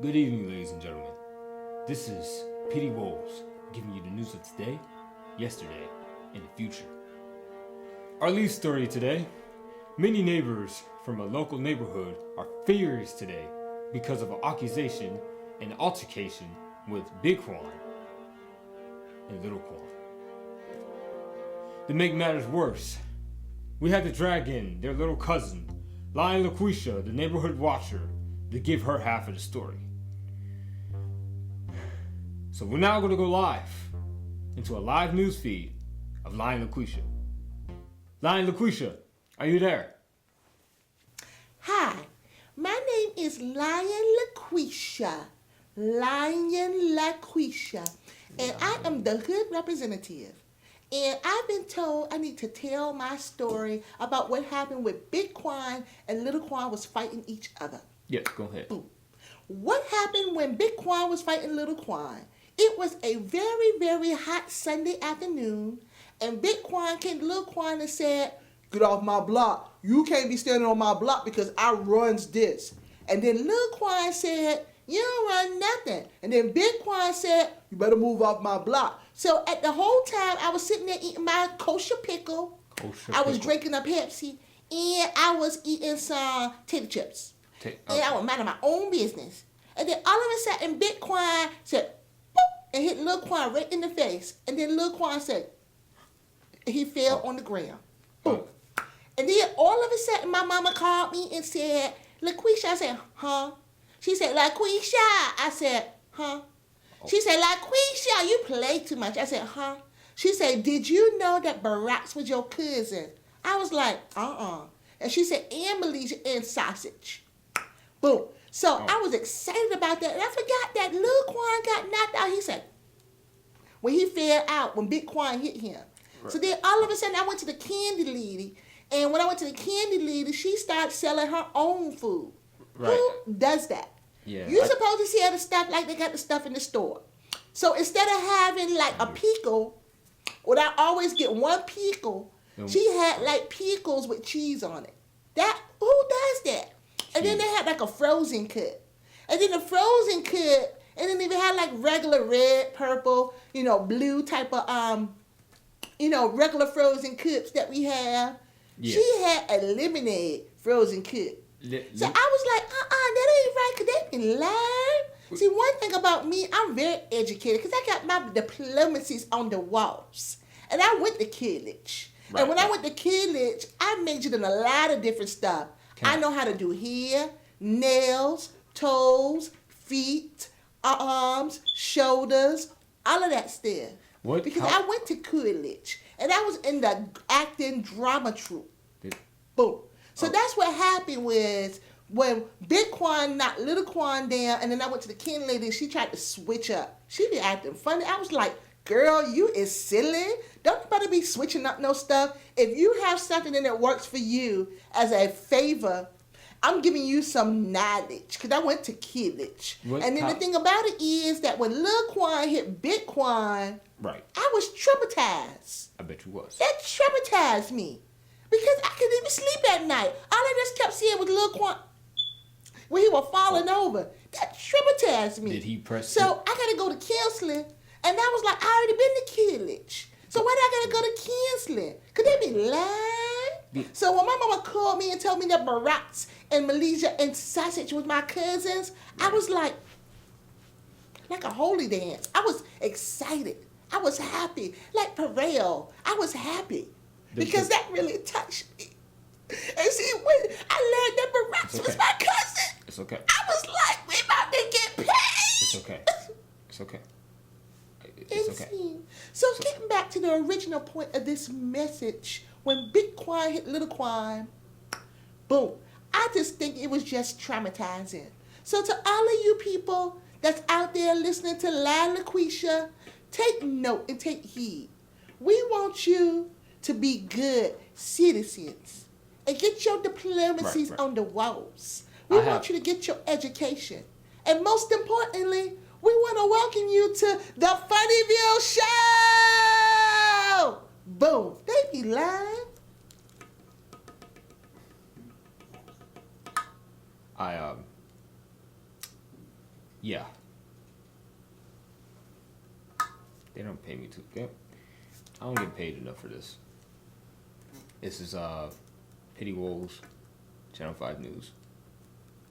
Good evening, ladies and gentlemen. This is Pitty Wows giving you the news of today, yesterday, and the future. Our lead story today: many neighbors from a local neighborhood are furious today because of an accusation and altercation with Big Qaun and Little Qaun. To make matters worse, we had to drag in their little cousin, Laquisha, the neighborhood watcher, to give her half of the story. So we're now going to go live into a live news feed of Laquisha. Laquisha, are you there? Hi, my name is Laquisha. Laquisha. And I am the hood representative. And I've been told I need to tell my story about what happened with Big Qaun and Little Qaun was fighting each other. Yes, go ahead. Boom. What happened when Big Qaun was fighting Little Qaun? It was a very, very hot Sunday afternoon, and Big Qaun came to Little Qaun and said, "Get off my block. You can't be standing on my block because I runs this." And then Little Qaun said, "You don't run nothing." And then Big Qaun said, "You better move off my block." So at the whole time, I was sitting there eating my kosher pickle. I was drinking a Pepsi, and I was eating some tater chips. And I was minding my own business. And then all of a sudden, Big Qaun said, boop, and hit Lil Qaun right in the face. And then Lil Qaun said, he fell on the ground. Boom. And then all of a sudden, my mama called me and said, "Laquisha." I said, "Huh?" She said, "Laquisha." I said, "Huh?" She said, "Laquisha, you play too much." I said, "Huh?" She said, "Did you know that Barack's was your cousin?" I was like, And she said, "And Malaysia and sausage." Boom. So I was excited about that. And I forgot that Lil Qaun got knocked out. He said, when he fell out, when Big Qaun hit him. Right. So then all of a sudden I went to the candy lady. And when I went to the candy lady, she started selling her own food. Right. Who does that? Yeah. You're supposed to sell the stuff like they got the stuff in the store. So instead of having like a pickle, what I always get one pickle, she had like pickles with cheese on it. Who does that? And then they had like a frozen cut. And then the frozen cut, and then they had like regular red, purple, blue type of, regular frozen cups that we have. Yeah. She had a lemonade frozen cup. So I was like, that ain't right, because they can lie. See, one thing about me, I'm very educated, because I got my diplomacies on the walls. And I went to college. Right. And when I went to college, I majored in a lot of different stuff. I know how to do hair, nails, toes, feet, arms, shoulders, all of that stuff. What? Because I went to college, and I was in the acting drama troupe. Boom. So that's what happened was when Big Qaun knocked Little Qaun down, and then I went to the king lady, and she tried to switch up. She be acting funny. I was like, "Girl, you is silly. Don't nobody be switching up no stuff. If you have something and it works for you as a favor, I'm giving you some knowledge." Because I went to college. And then the thing about it is that when Lil Qaun hit Big Qaun, right, I was traumatized. I bet you was. That traumatized me. Because I couldn't even sleep at night. All I just kept seeing was Lil Qaun when he was falling over. That traumatized me. Did he press So I got to go to counseling. And I was like, I already been to college. So why did I gotta go to counseling? Could they be lying? Yeah. So when my mama called me and told me that Barack's and Malaysia and sausage was my cousins, I was like a holy dance. I was excited. I was happy. Like Pharrell, I was happy. Because that really touched me. And see, when I learned that Barack's was my cousin, it's okay. I was like, we about to get paid. It's okay. It's okay. It's okay. So getting back to the original point of this message, when Big Qaun hit Little Qaun, boom, I just think it was just traumatizing. So to all of you people that's out there listening to Laquisha, take note and take heed. We want you to be good citizens and get your diplomacies on the walls. We want you to get your education. And most importantly, we want to welcome you to the FunnyVille Show! Boom. They be lying. Yeah. They don't pay me too. I don't get paid enough for this. This is Pitty Wows, Channel 5 News.